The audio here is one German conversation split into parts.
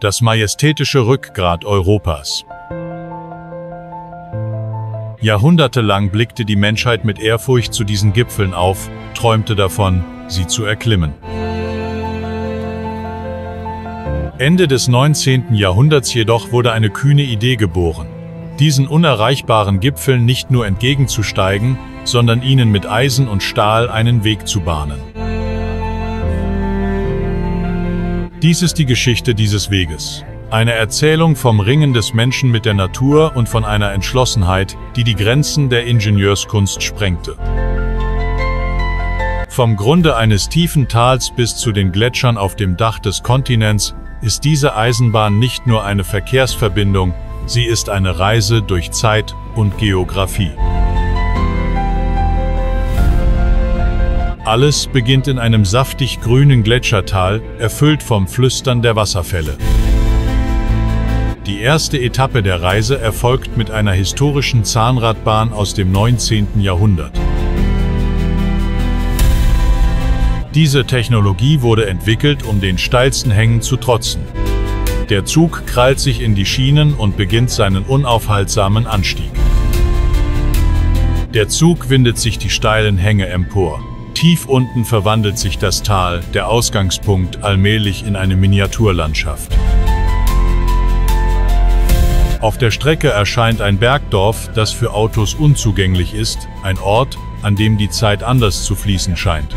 das majestätische Rückgrat Europas. Jahrhundertelang blickte die Menschheit mit Ehrfurcht zu diesen Gipfeln auf, träumte davon, sie zu erklimmen. Ende des 19. Jahrhunderts jedoch wurde eine kühne Idee geboren: diesen unerreichbaren Gipfeln nicht nur entgegenzusteigen, sondern ihnen mit Eisen und Stahl einen Weg zu bahnen. Dies ist die Geschichte dieses Weges. Eine Erzählung vom Ringen des Menschen mit der Natur und von einer Entschlossenheit, die die Grenzen der Ingenieurskunst sprengte. Vom Grunde eines tiefen Tals bis zu den Gletschern auf dem Dach des Kontinents ist diese Eisenbahn nicht nur eine Verkehrsverbindung, sie ist eine Reise durch Zeit und Geografie. Alles beginnt in einem saftig grünen Gletschertal, erfüllt vom Flüstern der Wasserfälle. Die erste Etappe der Reise erfolgt mit einer historischen Zahnradbahn aus dem 19. Jahrhundert. Diese Technologie wurde entwickelt, um den steilsten Hängen zu trotzen. Der Zug krallt sich in die Schienen und beginnt seinen unaufhaltsamen Anstieg. Der Zug windet sich die steilen Hänge empor. Tief unten verwandelt sich das Tal, der Ausgangspunkt, allmählich in eine Miniaturlandschaft. Auf der Strecke erscheint ein Bergdorf, das für Autos unzugänglich ist, ein Ort, an dem die Zeit anders zu fließen scheint.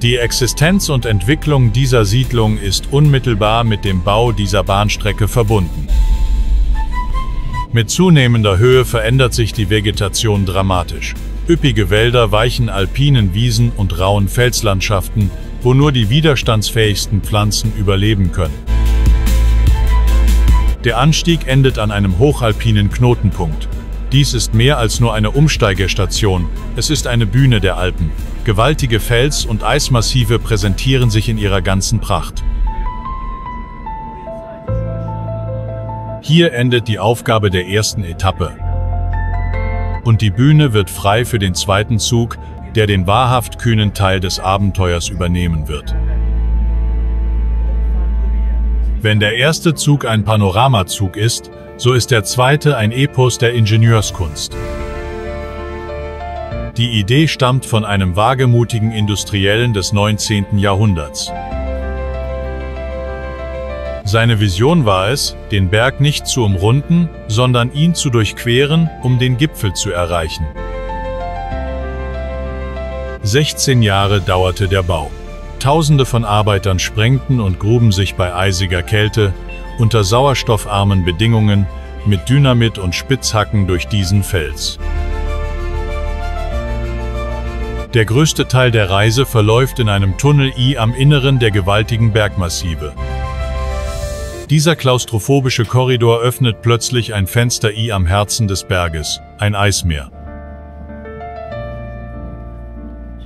Die Existenz und Entwicklung dieser Siedlung ist unmittelbar mit dem Bau dieser Bahnstrecke verbunden. Mit zunehmender Höhe verändert sich die Vegetation dramatisch. Üppige Wälder weichen alpinen Wiesen und rauen Felslandschaften, wo nur die widerstandsfähigsten Pflanzen überleben können. Der Anstieg endet an einem hochalpinen Knotenpunkt. Dies ist mehr als nur eine Umsteigestation, es ist eine Bühne der Alpen. Gewaltige Fels- und Eismassive präsentieren sich in ihrer ganzen Pracht. Hier endet die Aufgabe der ersten Etappe. Und die Bühne wird frei für den zweiten Zug, der den wahrhaft kühnen Teil des Abenteuers übernehmen wird. Wenn der erste Zug ein Panoramazug ist, so ist der zweite ein Epos der Ingenieurskunst. Die Idee stammt von einem wagemutigen Industriellen des 19. Jahrhunderts. Seine Vision war es, den Berg nicht zu umrunden, sondern ihn zu durchqueren, um den Gipfel zu erreichen. 16 Jahre dauerte der Bau. Tausende von Arbeitern sprengten und gruben sich bei eisiger Kälte, unter sauerstoffarmen Bedingungen, mit Dynamit und Spitzhacken durch diesen Fels. Der größte Teil der Reise verläuft in einem Tunnel-I am Inneren der gewaltigen Bergmassive. Dieser klaustrophobische Korridor öffnet plötzlich ein Fenster-I am Herzen des Berges, ein Eismeer.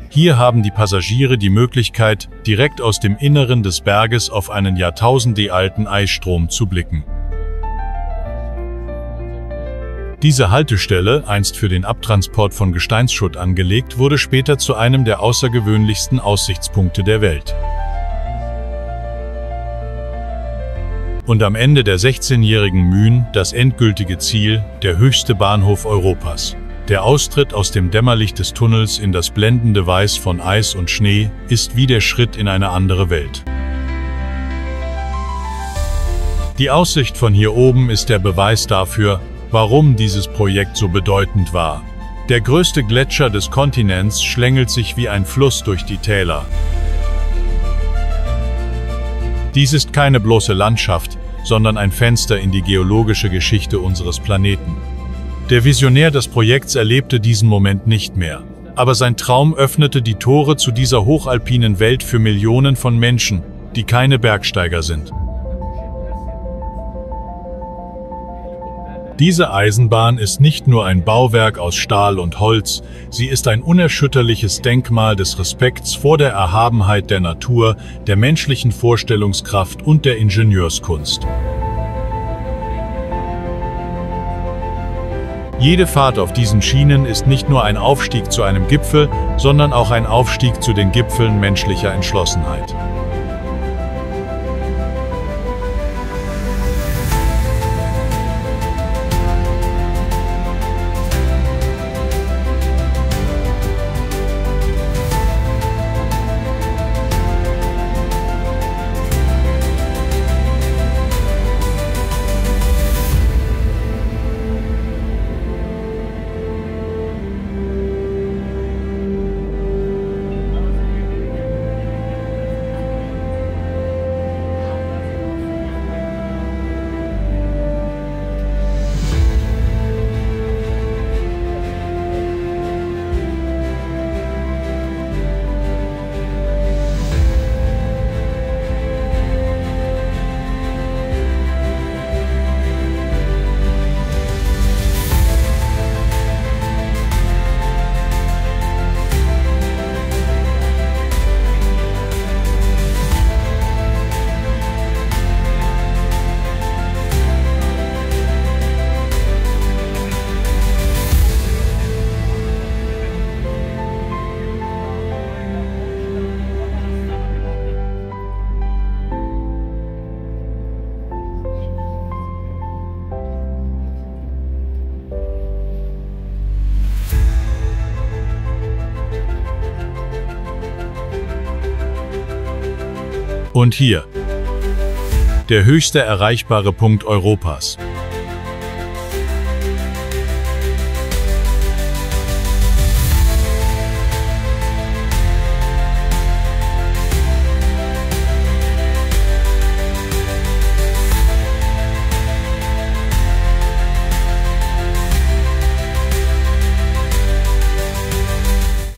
Hier haben die Passagiere die Möglichkeit, direkt aus dem Inneren des Berges auf einen jahrtausendealten Eisstrom zu blicken. Diese Haltestelle, einst für den Abtransport von Gesteinsschutt angelegt, wurde später zu einem der außergewöhnlichsten Aussichtspunkte der Welt. Und am Ende der 16-jährigen Mühen das endgültige Ziel, der höchste Bahnhof Europas. Der Austritt aus dem Dämmerlicht des Tunnels in das blendende Weiß von Eis und Schnee ist wie der Schritt in eine andere Welt. Die Aussicht von hier oben ist der Beweis dafür, warum dieses Projekt so bedeutend war. Der größte Gletscher des Kontinents schlängelt sich wie ein Fluss durch die Täler. Dies ist keine bloße Landschaft, sondern ein Fenster in die geologische Geschichte unseres Planeten. Der Visionär des Projekts erlebte diesen Moment nicht mehr, aber sein Traum öffnete die Tore zu dieser hochalpinen Welt für Millionen von Menschen, die keine Bergsteiger sind. Diese Eisenbahn ist nicht nur ein Bauwerk aus Stahl und Holz, sie ist ein unerschütterliches Denkmal des Respekts vor der Erhabenheit der Natur, der menschlichen Vorstellungskraft und der Ingenieurskunst. Jede Fahrt auf diesen Schienen ist nicht nur ein Aufstieg zu einem Gipfel, sondern auch ein Aufstieg zu den Gipfeln menschlicher Entschlossenheit. Und hier, der höchste erreichbare Punkt Europas.